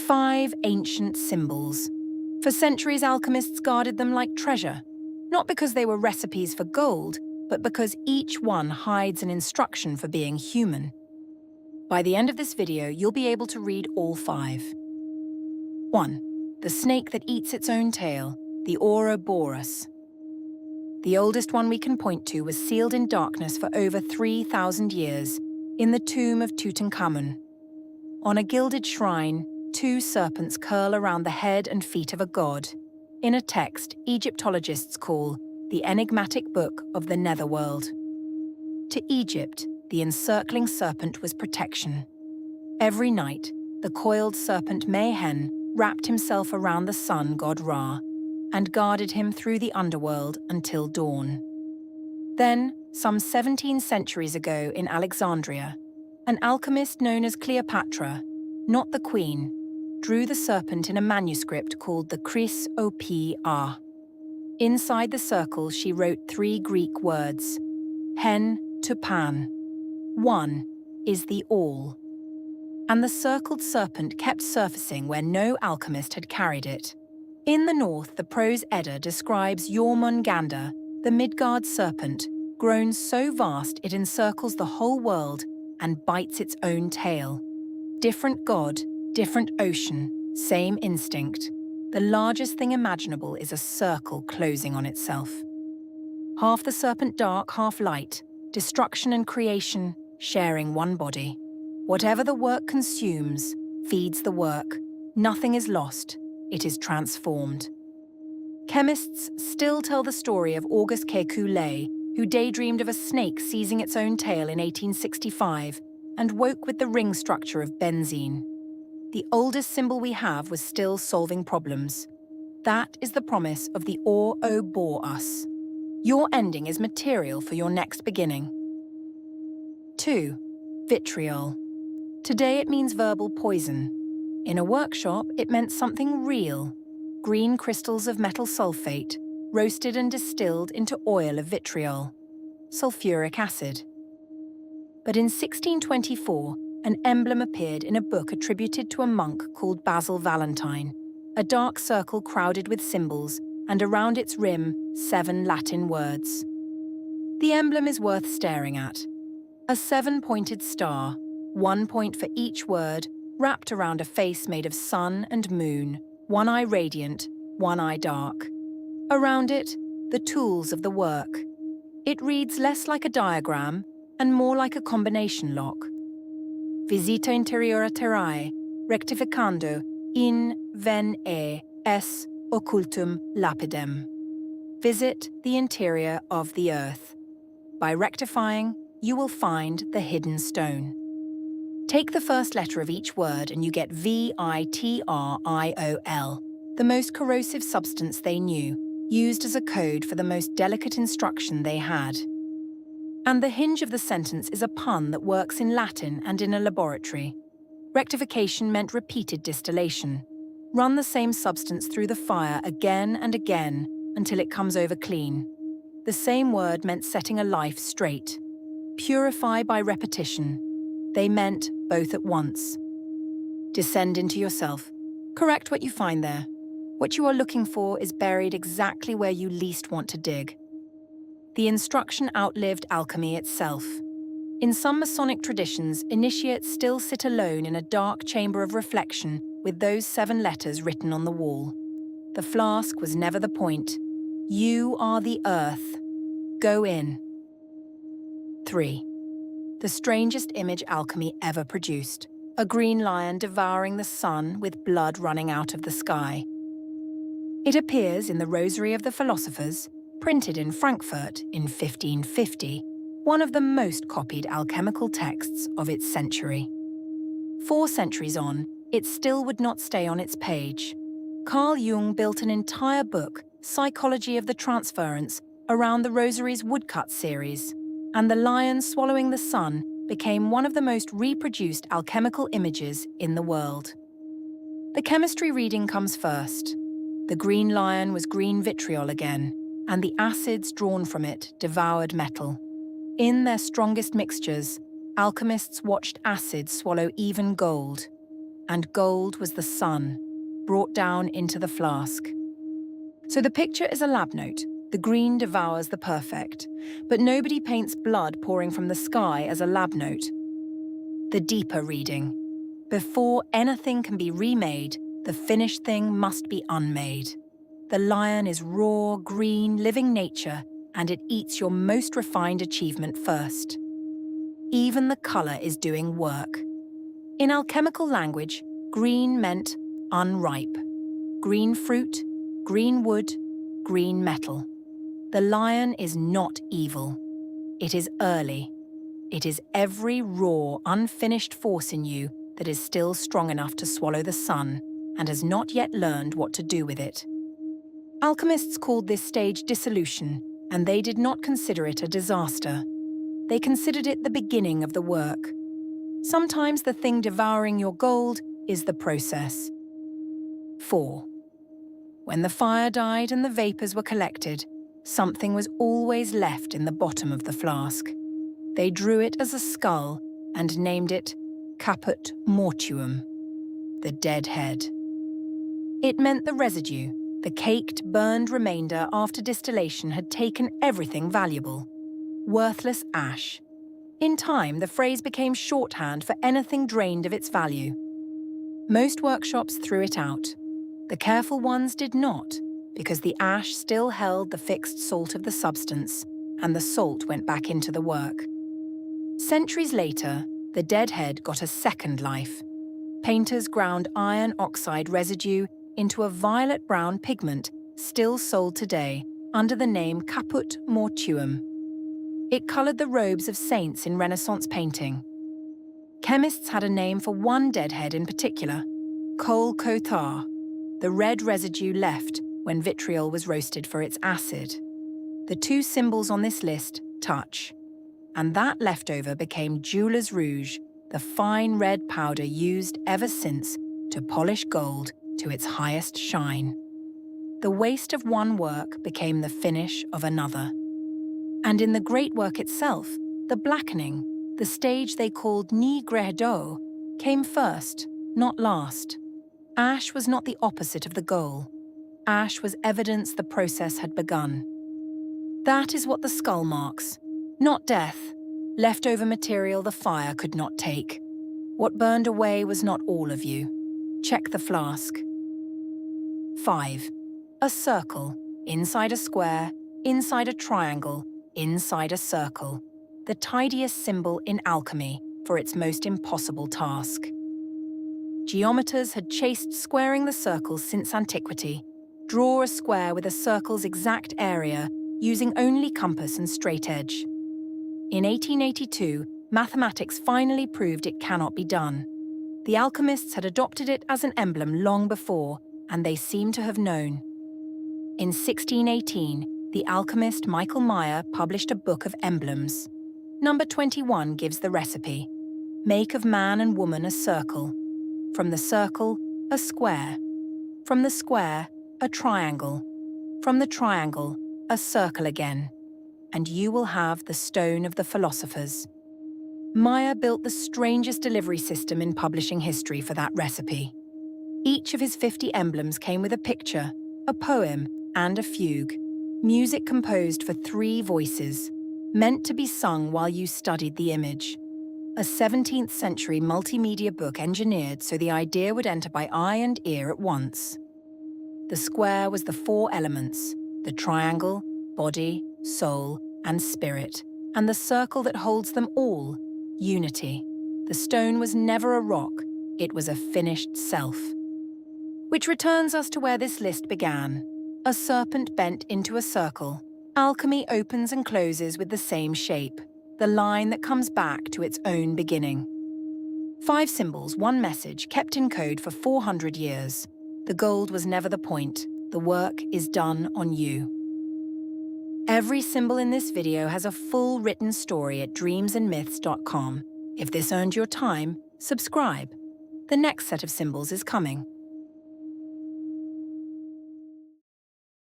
5 ancient symbols. For centuries, alchemists guarded them like treasure, not because they were recipes for gold, but because each one hides an instruction for being human. By the end of this video, you'll be able to read all 5. 1. The snake that eats its own tail, the Ouroboros. The oldest one we can point to was sealed in darkness for over 3,000 years in the tomb of Tutankhamun. On a gilded shrine, 2 serpents curl around the head and feet of a god, in a text Egyptologists call the Enigmatic Book of the Netherworld. To Egypt, the encircling serpent was protection. Every night, the coiled serpent Mehen wrapped himself around the sun god Ra and guarded him through the underworld until dawn. Then, some 17 centuries ago in Alexandria, an alchemist known as Cleopatra, not the queen, drew the serpent in a manuscript called the Chrysopoeia. Inside the circle, she wrote 3 Greek words, hen to pan. 1 is the all. And the circled serpent kept surfacing where no alchemist had carried it. In the north, the prose Edda describes Jormungandr, the Midgard serpent, grown so vast it encircles the whole world and bites its own tail. Different god, different ocean, same instinct. The largest thing imaginable is a circle closing on itself. Half the serpent dark, half light, destruction and creation sharing one body. Whatever the work consumes, feeds the work. Nothing is lost, it is transformed. Chemists still tell the story of Auguste Kekulet, who daydreamed of a snake seizing its own tail in 1865 and woke with the ring structure of benzene. The oldest symbol we have was still solving problems. That is the promise of the Ouroboros. Your ending is material for your next beginning. 2. Vitriol. Today it means verbal poison. In a workshop, it meant something real. Green crystals of metal sulfate, roasted and distilled into oil of vitriol, sulfuric acid. But in 1624, an emblem appeared in a book attributed to a monk called Basil Valentine, a dark circle crowded with symbols, and around its rim, 7 Latin words. The emblem is worth staring at. A 7-pointed star, 1 point for each word, wrapped around a face made of sun and moon, one eye radiant, one eye dark. Around it, the tools of the work. It reads less like a diagram and more like a combination lock. Visita interiora terrae, rectificando in ven e s occultum lapidem. Visit the interior of the earth. By rectifying, you will find the hidden stone. Take the first letter of each word and you get vitriol, the most corrosive substance they knew, used as a code for the most delicate instruction they had. And the hinge of the sentence is a pun that works in Latin and in a laboratory. Rectification meant repeated distillation. Run the same substance through the fire again and again until it comes over clean. The same word meant setting a life straight. Purify by repetition. They meant both at once. Descend into yourself. Correct what you find there. What you are looking for is buried exactly where you least want to dig. The instruction outlived alchemy itself. In some Masonic traditions, initiates still sit alone in a dark chamber of reflection with those 7 letters written on the wall. The flask was never the point. You are the earth. Go in. 3. The strangest image alchemy ever produced. A green lion devouring the sun with blood running out of the sky. It appears in the Rosary of the Philosophers, printed in Frankfurt in 1550, one of the most copied alchemical texts of its century. 4 centuries on, it still would not stay on its page. Carl Jung built an entire book, Psychology of the Transference, around the Rosary's woodcut series, and the lion swallowing the sun became one of the most reproduced alchemical images in the world. The chemistry reading comes first. The green lion was green vitriol again, and the acids drawn from it devoured metal. In their strongest mixtures, alchemists watched acids swallow even gold. and gold was the sun, brought down into the flask. So the picture is a lab note. The green devours the perfect, but nobody paints blood pouring from the sky as a lab note. The deeper reading. Before anything can be remade, the finished thing must be unmade. The lion is raw, green, living nature, and it eats your most refined achievement first. Even the colour is doing work. In alchemical language, green meant unripe. Green fruit, green wood, green metal. The lion is not evil. It is early. It is every raw, unfinished force in you that is still strong enough to swallow the sun and has not yet learned what to do with it. Alchemists called this stage dissolution, and they did not consider it a disaster. They considered it the beginning of the work. Sometimes the thing devouring your gold is the process. 4. When the fire died and the vapours were collected, something was always left in the bottom of the flask. They drew it as a skull and named it Caput Mortuum, the dead head. It meant the residue, the caked, burned remainder after distillation had taken everything valuable. Worthless ash. In time, the phrase became shorthand for anything drained of its value. Most workshops threw it out. The careful ones did not, because the ash still held the fixed salt of the substance, and the salt went back into the work. Centuries later, the dead head got a second life. Painters ground iron oxide residue into a violet-brown pigment still sold today under the name Caput Mortuum. It coloured the robes of saints in Renaissance painting. Chemists had a name for one dead head in particular, Col Cothar, the red residue left when vitriol was roasted for its acid. The two symbols on this list touch, and that leftover became jeweler's rouge, the fine red powder used ever since to polish gold to its highest shine. The waste of one work became the finish of another. And in the great work itself, the blackening, the stage they called nigre d'eau, came first, not last. Ash was not the opposite of the goal. Ash was evidence the process had begun. That is what the skull marks. Not death, leftover material the fire could not take. What burned away was not all of you. Check the flask. 5. A circle, inside a square, inside a triangle, inside a circle. The tidiest symbol in alchemy for its most impossible task. Geometers had chased squaring the circles since antiquity. Draw a square with a circle's exact area using only compass and straight edge. In 1882, mathematics finally proved it cannot be done. The alchemists had adopted it as an emblem long before, and they seem to have known. In 1618, the alchemist Michael Meyer published a book of emblems. Number 21 gives the recipe. Make of man and woman a circle. From the circle, a square. From the square, a triangle. From the triangle, a circle again. And you will have the stone of the philosophers. Meyer built the strangest delivery system in publishing history for that recipe. Each of his 50 emblems came with a picture, a poem, and a fugue. Music composed for 3 voices, meant to be sung while you studied the image. A 17th century multimedia book engineered so the idea would enter by eye and ear at once. The square was the 4 elements, the triangle, body, soul, and spirit, and the circle that holds them all, unity. The stone was never a rock, it was a finished self. Which returns us to where this list began. A serpent bent into a circle. Alchemy opens and closes with the same shape, the line that comes back to its own beginning. 5 symbols, 1 message, kept in code for 400 years. The gold was never the point. The work is done on you. Every symbol in this video has a full written story at dreamsandmyths.com. If this earned your time, subscribe. The next set of symbols is coming.